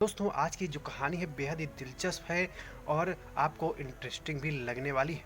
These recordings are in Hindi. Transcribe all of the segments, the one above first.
दोस्तों आज की जो कहानी है बेहद ही दिलचस्प है और आपको इंटरेस्टिंग भी लगने वाली है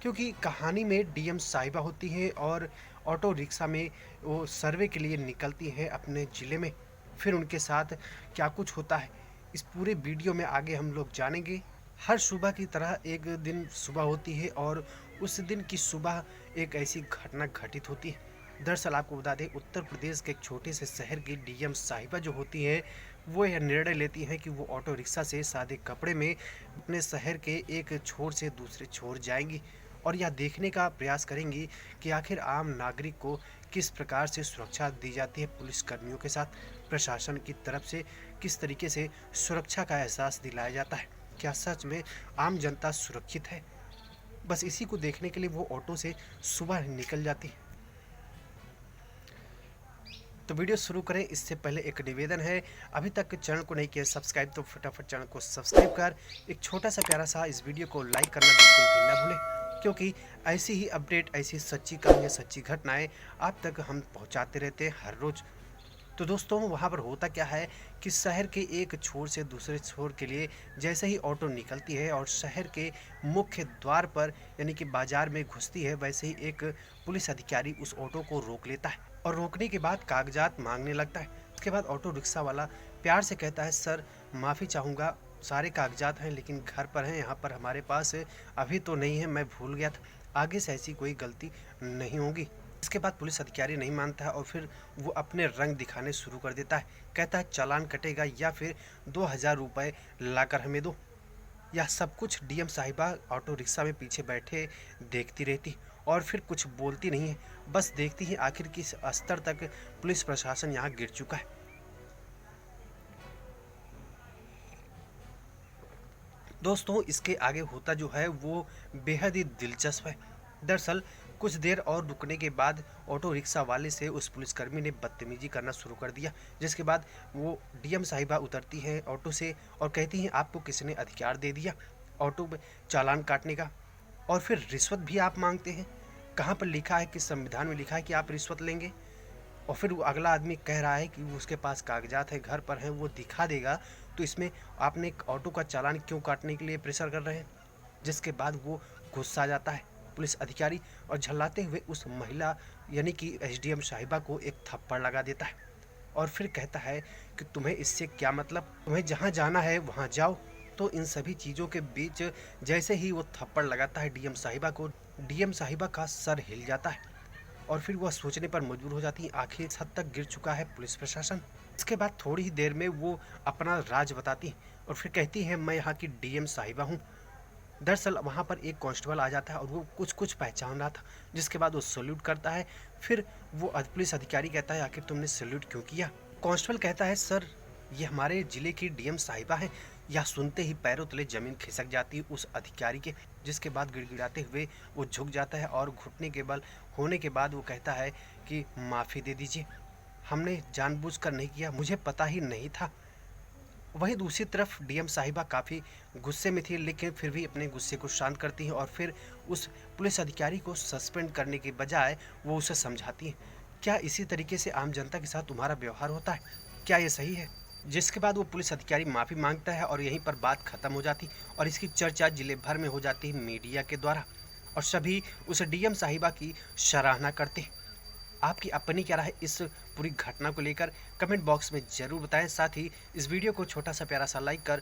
क्योंकि कहानी में डीएम साहिबा होती हैं और ऑटो रिक्शा में वो सर्वे के लिए निकलती हैं अपने ज़िले में। फिर उनके साथ क्या कुछ होता है इस पूरे वीडियो में आगे हम लोग जानेंगे। हर सुबह की तरह एक दिन सुबह होती है और उस दिन की सुबह एक ऐसी घटना घटित होती है। दरअसल आपको बता दें उत्तर प्रदेश के एक छोटे से शहर की डीएम साहिबा जो होती हैं वो यह निर्णय लेती हैं कि वो ऑटो रिक्शा से सादे कपड़े में अपने शहर के एक छोर से दूसरे छोर जाएंगी और यह देखने का प्रयास करेंगी कि आखिर आम नागरिक को किस प्रकार से सुरक्षा दी जाती है। पुलिसकर्मियों के साथ प्रशासन की तरफ से किस तरीके से सुरक्षा का एहसास दिलाया जाता है, क्या सच में आम जनता सुरक्षित है। बस इसी को देखने के लिए वो ऑटो से सुबह निकल जाती है। तो वीडियो शुरू करें इससे पहले एक निवेदन है, अभी तक चैनल को नहीं किया सब्सक्राइब तो फटाफट चैनल को सब्सक्राइब कर एक छोटा सा प्यारा सा इस वीडियो को लाइक करना बिल्कुल भी ना भूलें, क्योंकि ऐसी ही अपडेट ऐसी सच्ची कहानियाँ सच्ची घटनाएं आप तक हम पहुंचाते रहते हैं हर रोज़। तो दोस्तों वहाँ पर होता क्या है कि शहर के एक छोर से दूसरे छोर के लिए जैसे ही ऑटो निकलती है और शहर के मुख्य द्वार पर यानी कि बाजार में घुसती है, वैसे ही एक पुलिस अधिकारी उस ऑटो को रोक लेता है और रोकने के बाद कागजात मांगने लगता है। उसके बाद ऑटो रिक्शा वाला प्यार से कहता है, सर माफ़ी चाहूँगा, सारे कागजात हैं लेकिन घर पर हैं, यहाँ पर हमारे पास अभी तो नहीं है, मैं भूल गया था, आगे से ऐसी कोई गलती नहीं होगी। इसके बाद पुलिस अधिकारी नहीं मानता है और फिर वो अपने रंग दिखाने शुरू कर देता है, कहता है चालान कटेगा या फिर 2000 रुपये लाकर हमें दो। यह सब कुछ डीएम साहिबा ऑटो रिक्शा में पीछे बैठे देखती रहती और फिर कुछ बोलती नहीं है, बस देखती ही आखिर किस स्तर तक पुलिस प्रशासन यहाँ गिर चुका है। दोस्तों इसके आगे होता जो है वो बेहद ही दिलचस्प है। दरअसल कुछ देर और रुकने के बाद ऑटो रिक्शा वाले से उस पुलिसकर्मी ने बदतमीजी करना शुरू कर दिया, जिसके बाद वो डीएम साहिबा उतरती हैं ऑटो से और कहती हैं आपको किसने अधिकार दे दिया ऑटो में चालान काटने का, और फिर रिश्वत भी आप मांगते हैं। कहाँ पर लिखा है, किस संविधान में लिखा है कि आप रिश्वत लेंगे। और फिर वो अगला आदमी कह रहा है कि उसके पास कागजात हैं, घर पर हैं, वो दिखा देगा, तो इसमें आपने एक ऑटो का चालान क्यों काटने के लिए प्रेशर कर रहे हैं। जिसके बाद वो गुस्सा आ जाता है पुलिस अधिकारी और झल्लाते हुए उस महिला यानी कि एसडीएम साहिबा को एक थप्पड़ लगा देता है और फिर कहता है कि तुम्हें इससे क्या मतलब, तुम्हें जहाँ जाना है वहाँ जाओ। तो इन सभी चीज़ों के बीच जैसे ही वो थप्पड़ लगाता है डीएम साहिबा को, डीएम साहिबा का सर हिल जाता है और फिर वह सोचने पर मजबूर हो जाती है आखिर इस हद तक गिर चुका है पुलिस प्रशासन। इसके बाद थोड़ी ही देर में वो अपना राज बताती है और फिर कहती है मैं यहाँ की डीएम साहिबा हूँ। दरअसल वहाँ पर एक कांस्टेबल आ जाता है और वो कुछ कुछ पहचान रहा था, जिसके बाद वो सैल्यूट करता है। फिर वो पुलिस अधिकारी कहता है आखिर तुमने सैल्यूट क्यों किया। कांस्टेबल कहता है सर ये हमारे ज़िले की डीएम साहिबा है। यह सुनते ही पैरों तले ज़मीन खिसक जाती है उस अधिकारी के, जिसके बाद गिड़गिड़ाते हुए वो झुक जाता है और घुटने के बल होने के बाद वो कहता है कि माफ़ी दे दीजिए, हमने जानबूझकर नहीं किया, मुझे पता ही नहीं था। वहीं दूसरी तरफ डीएम साहिबा काफ़ी गुस्से में थी, लेकिन फिर भी अपने गुस्से को शांत करती हैं और फिर उस पुलिस अधिकारी को सस्पेंड करने के बजाय वो उसे समझाती हैं, क्या इसी तरीके से आम जनता के साथ तुम्हारा व्यवहार होता है, क्या ये सही है। जिसके बाद वो पुलिस अधिकारी माफ़ी मांगता है और यहीं पर बात खत्म हो जाती और इसकी चर्चा जिले भर में हो जाती है मीडिया के द्वारा और सभी उस डीएम साहिबा की सराहना करते हैं। आपकी अपनी क्या राय है इस पूरी घटना को लेकर, कमेंट बॉक्स में ज़रूर बताएं। साथ ही इस वीडियो को छोटा सा प्यारा सा लाइक कर